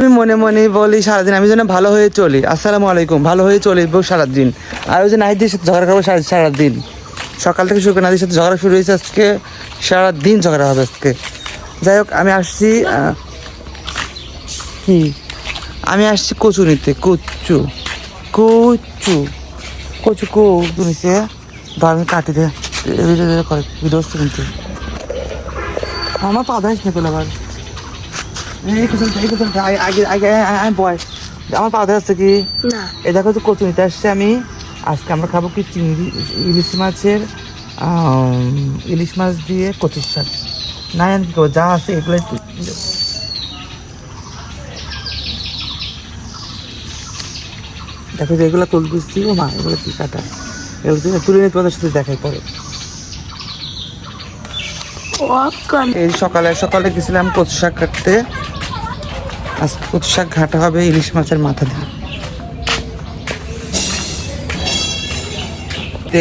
আমি মনে মনে বলি সারাদিন আমি যেন ভালো হয়ে চলি, আসসালামু আলাইকুম, ভালো হয়ে চলি সারাদিন। আর ওই যে নাহিদের সাথে ঝগড়া করবো সারাদিন, সকাল থেকে শুরু করে নাহিদের সাথে ঝগড়া শুরু হয়েছে আজকে, সারাদিন ঝগড়া হবে আজকে। যাই হোক আমি আসছি কি আমি আসছি কচু নিতে, কচু কচু কচু কচু নিতে, আমি কাটি দে ভিডিও কিনতে আমার পা ধাইস না পেলে আবার বয় আমার পা ধাইছে কি না। এই দেখো তো কচু নিতে আসছে আমি। আজকে আমরা খাবো কি চিংড়ি ইলিশ মাছ দিয়ে কচুর শাক। না জানি কি যা আছে এগুলো দেখো যে এগুলো তুলতেছি। ও মা, এগুলো কি কাটা, এগুলো তুলে নিয়ে তোমাদের সাথে দেখাই পরে। এই সকালে সকালে গেছিলাম কচু শাক কাটতে। আজকে কচু শাক ঘাটা হবে ইলিশ মাছের মাথা দিয়ে।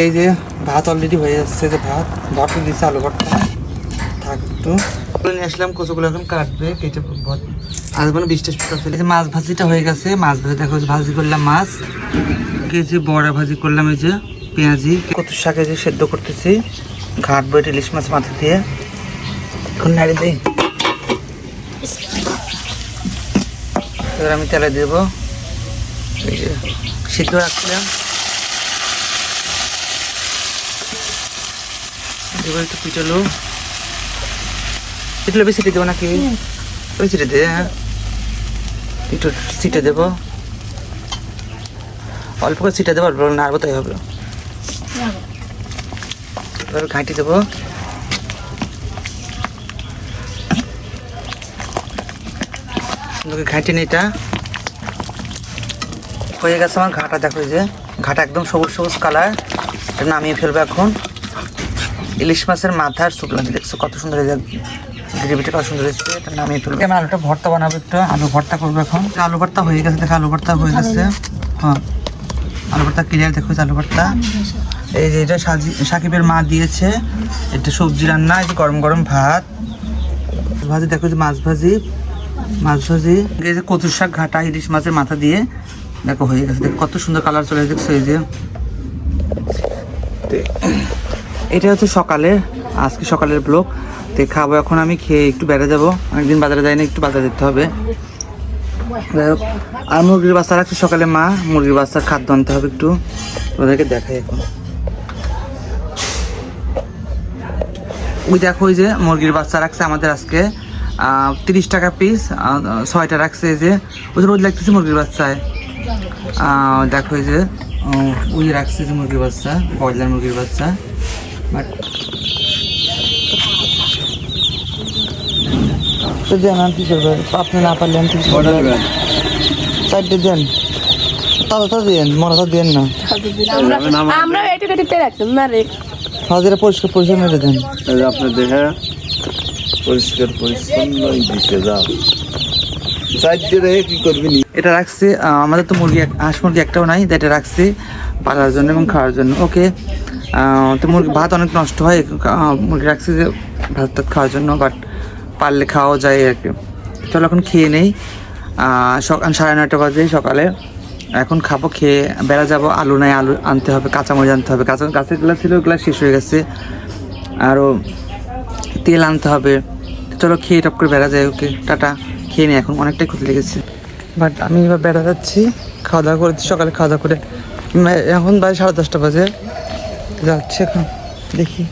এই যে ভাত অলরেডি হয়ে যাচ্ছে, যে ভাত ভর্তা দিচ্ছে, আলু ভর্তা থাক একটু নিয়ে আসলাম। কচুগুলো এখন কাটবে, কেটে আর কোনো 20টা ফেলে। মাছ ভাজিটা হয়ে গেছে, মাছ ভাজি দেখো ভাজি করলাম, মাছ কেজি বড়া ভাজি করলাম, এই যে পেঁয়াজি। কচু শাকে যে সেদ্ধ করতেছি, ঘাটবো এটা ইলিশ মাছ মাথা দিয়ে। এখন নাড়ি দিই, এবার আমি তেলে দেবো। এই যে সিদ্ধ রাখলাম, দেবো একটু পিটালো পিটালো, বেশি দেবো নাকি ওই ছিটে দে, হ্যাঁ একটু ছিটে দেবো, অল্প করে ছিটে দেবো, অল্প নাড়বো, তাই হবে। এবার ঘাঁটি দেবো, ঘাঁটি নিই। এটা হয়ে গেছে আমার ঘাটা, দেখো যে ঘাটা একদম সবুজ সবুজ কালার। এটা নামিয়ে ফেলবো এখন। ইলিশ মাছের মাথার স্যুপ লাগে, দেখছো কত সুন্দর হয়ে যায়, গ্রেভিটা কত সুন্দর হয়েছে। এটা নামিয়ে ফেলবো। আমি আলুটা ভর্তা বানাবো, একটু আলু ভর্তা করবো এখন। আলু ভর্তা হয়ে গেছে, দেখো আলু ভর্তা হয়ে গেছে। হ্যাঁ, আলু ভর্তা ক্লিয়ার, দেখো আলু ভর্তা। এই যে এটা সাকিবের মা দিয়েছে, এটা সবজি রান্না। এই যে গরম গরম ভাত ভাজি, দেখো যে মাছ ভাজি, এই যে কচুর শাক ঘাটা ইলিশ মাছের মাথা দিয়ে, দেখো হয়ে গেছে। দেখো কত সুন্দর কালার চলে দেখছো। এই যে এটা হচ্ছে সকালে, আজকে সকালের ব্লগ। তো খাবো এখন আমি, খেয়ে একটু বেড়ে যাবো। অনেকদিন বাজারে যাই না, একটু বাজারে যেতে হবে। আর মুরগির বাচ্চা রাখছি সকালে, মা মুরগির বাচ্চার খাদ্য আনতে হবে, একটু ওদেরকে দেখাই এখন। ওই দেখো ওই যে মুরগির বাচ্চা রাখছে আমাদের আজকে 30 টাকা পিস, 6টা রাখছে। এই যে ওই রোদ লাগতেছে মুরগির বাচ্চায়। দেখো এই যে ওই রাখছে যে মুরগির বাচ্চা, ব্রয়লার মুরগির বাচ্চা। বাট দেন আর কি করবে, আপনি না পারলেন চারটে দেন, তাজা দেন, মরাটা দেন না। আমরা এটা কেটে রাখতাম না রে, হাজিরা পরিষ্কার পরিচ্ছন্ন মেরে দেন। আপনি দেখে পরিষ্কার পরিচ্ছন্ন দিতে যাও, চারটে রেখে কি করবি? এটা রাখছি, আমাদের তো মুরগি হাঁস মুরগি একটাও নাই, এটা রাখছি পালার জন্য এবং খাওয়ার জন্য। ওকে, তো মুরগি ভাত অনেক নষ্ট হয়, মুরগি রাখছি যে ভাত টাত খাওয়ার জন্য, বাট পারলে খাওয়া যায় আর কি। চলো এখন খেয়ে নেই। সকাল 9:30 বাজে সকালে, এখন খাবো, খেয়ে বেড়া যাবো। আলু নাই, আলু আনতে হবে, কাঁচামরিচ আনতে হবে, গাছের গুলা ছিল ওগুলা শেষ হয়ে গেছে, আরও তেল আনতে হবে। চলো খেয়ে টপ করে বেড়া যায়। ওকে টাটা, খেয়ে নিই, এখন অনেকটাই ক্ষতি লেগেছে। বাট আমি এবার বেড়া যাচ্ছি, খাওয়া দাওয়া করেছি সকালে, খাওয়া দাওয়া করে এখন বাজে 10:30 বাজে যাচ্ছি। এখন দেখি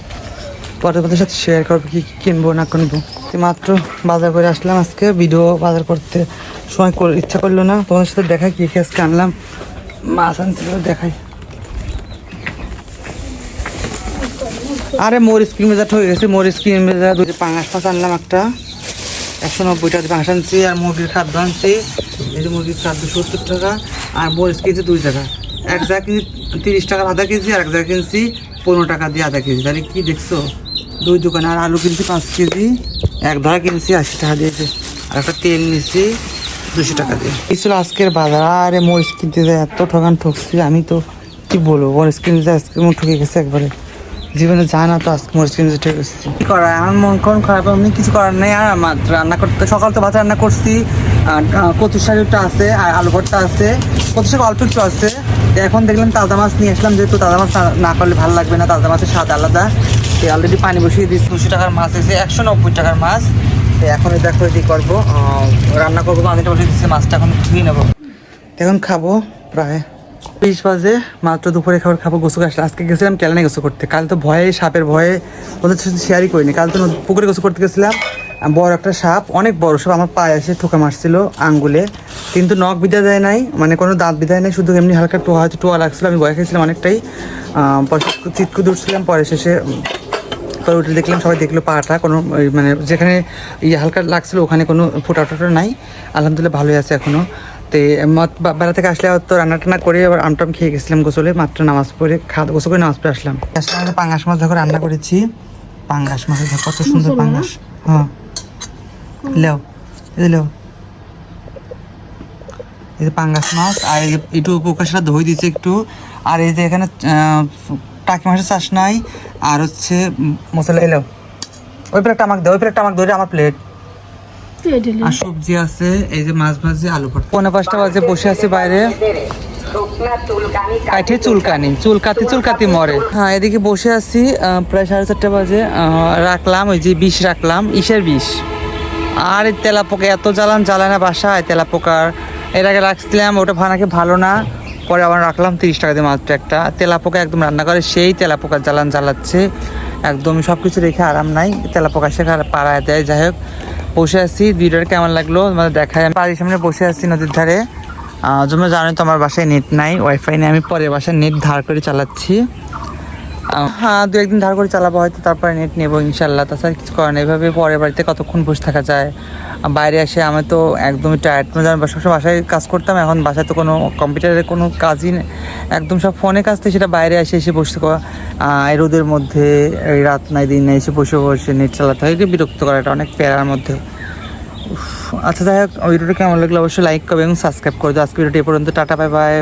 পরে তোমাদের সাথে শেয়ার করবো কি কিনবো না কিনবো। মাত্র বাজার করে আসলাম, আজকে ভিডিও বাজার করতে সময় ইচ্ছা করলো না। তোমাদের সাথে দেখাই কি কি আজকে আনলাম। মাছ আনছিল, দেখাই। আরে মোর স্ক্রিন মেজার হয়ে গেছে, মোর স্ক্রিন মেজার। পাঙাশ মাছ আনলাম একটা, 190 টাকা পাঙাশ আনছি। আর মুরগির খাদ্য আনছি, এই যে মুরগির খাদ্য 70 টাকা। আর মরিচ কিনছি 2 টাকা। এক জায়গা কিনছি 30 টাকার আধা কেজি, আর এক জায়গায় কিনছি 15 টাকা দিয়ে আধা কেজি। তাহলে কি দেখছো, 2 দোকানে। আর আলু কিনছি 5 কেজি, এক ধরা কিনছি 80 টাকা দিয়েছে। আর একটা তেল নিচ্ছি 200 টাকা দিয়ে। এই ছিল আজকের বাজার। আরে মরিচ কিনতে যায় এত ঠকান ঠকছি, আমি তো কি বলবো, মরিচ কিনতে যায় আজকে মন ঠকে গেছে একবারে। জীবনে যায় না তো, আজকে মরিচ কিনতে ঠকে গেছি। কি করা, আমার মন কোন খারাপ, এমনি কিছু করার নেই। আর মাত্র রান্না করতে, সকাল তো ভাত রান্না করছি, আর কচুর শাকটা আছে, আর আলু ভর্তা আছে, কচুর শাক অল্প একটু আছে। তো এখন দেখলাম তাজা মাছ নিয়ে আসলাম, যেহেতু তাজা মাছ না করলে ভালো লাগবে না, তাজা মাছের স্বাদ আলাদা। তো অলরেডি পানি বসিয়ে দিয়েছি, 200 টাকার মাছ এসে 190 টাকার মাছ। তো এখন দেখো এটি করবো, রান্না করবো, পানিটা বসিয়ে দিচ্ছি, মাছটা এখন ধুয়ে নেবো। এখন খাবো প্রায় 20 বাজে, মাত্র দুপুরে খাবার খাবো। গোসল আসলে আজকে গেছিলাম ক্যালানে গোসল করতে, কাল তো ভয়ে, সাপের ভয়ে ওদের সাথে শেয়ারই করিনি। কাল তো পুকুরে গোসল করতে গেছিলাম, বড় একটা সাপ, অনেক বড় সাপ, আমার পায়ে এসে ঠোকা মারছিল আঙ্গুলে, কিন্তু নখ বিধা যায় নাই, মানে কোনো দাঁত বিধায় নাই, শুধু এমনি হালকা হয়তো টোয়া লাগছিল। আমি ভয় খেয়েছিলাম অনেকটাই, পরে চিৎকু দৌড়ছিলাম, পরে শেষে পরে উঠে দেখলাম, সবাই দেখলো পাটা কোনো মানে যেখানে হালকা লাগছিল ওখানে কোনো ফোটা টোটা নাই, আলহামদুলিল্লাহ ভালোই আছে এখনও। তো বেলা থেকে আসলে তো রান্না টান্না করে আবার আমটাম খেয়ে গেছিলাম গোসলে, মাত্র নামাজ পড়ে গোসল করে নামাজ পড়ে আসলাম। আসলে পাঙ্গাস মাছ দেখো রান্না করেছি, পাঙ্গাস মাছ দেখো কত সুন্দর পাঙ্গাস। হ্যাঁ লেও, এই লেও, এই যে পাঙ্গাস মাছ, আর এই যে একটু পোকাশটা ধুয়ে দিয়েছে একটু, আর এই যে এখানে টাকি মাছের চাষ নাই, আর হচ্ছে মশলা এলো, ওই প্লেটটা আমাকে দে, ওই প্লেটটা আমাকে ধরে, আমার প্লেট। আর সবজি আছে, এই যে মাছ ভাজি, আলু ভর্তা। 4:45 বাজে, বসে আছে বাইরে, কাঠে চুলকাতি মরে। হ্যাঁ এদিকে বসে আছি, প্রায় 4:30 বাজে, রাখলাম ওই যে বিষ রাখলাম, ইসের বিষ। আর এই তেলাপোকা এত জ্বালায় না বাসায়, তেলাপোকার এর আগে রাখছিলাম, ওটা ভানাকে ভালো না, পরে আবার রাখলাম 30 টাকা দিয়ে মাত্র একটা। তেলাপোকা একদম রান্না করে সেই তেলাপোকার জ্বালাচ্ছে একদম, সব কিছু রেখে আরাম নাই, তেলাপোকা সে পাড়ায় দেয়। যাই হোক বসে আছি, ভিডিওটা কেমন লাগলো তোমাদের দেখায়। আমি বাড়ির সামনে বসে আছি নদীর ধারে, তোমরা জানো তো আমার বাসায় নেট নাই, ওয়াইফাই নেই, আমি পরের বাসায় নেট ধার করে চালাচ্ছি। হ্যাঁ 2-1 দিন ধার করে চালাবো হয়তো, তারপরে নেট নেবো ইনশাল্লাহ। তাছাড়া কিছু করার নেই, এভাবে পরের বাড়িতে কতক্ষণ বসে থাকা যায়। বাইরে এসে আমি তো একদমই টায়ার্ড, আমি সবসময় বাসায় কাজ করতাম, এখন বাসায় তো কোনো কম্পিউটারের কোনো কাজই একদম সব ফোনে কাজ, তো সেটা বাইরে এসে বসে এই রোদের মধ্যে, এই রাত নাই দিন নাই এসে বসে নেট চালাতে হয়, বিরক্ত করা, এটা অনেক প্যারার মধ্যে। আচ্ছা যাই হোক, ভিডিওটা কেমন লাগলো অবশ্যই লাইক করবে এবং সাবস্ক্রাইব করে দাও। আজকে ভিডিওটি এ পর্যন্ত, টাটা বাই বাই।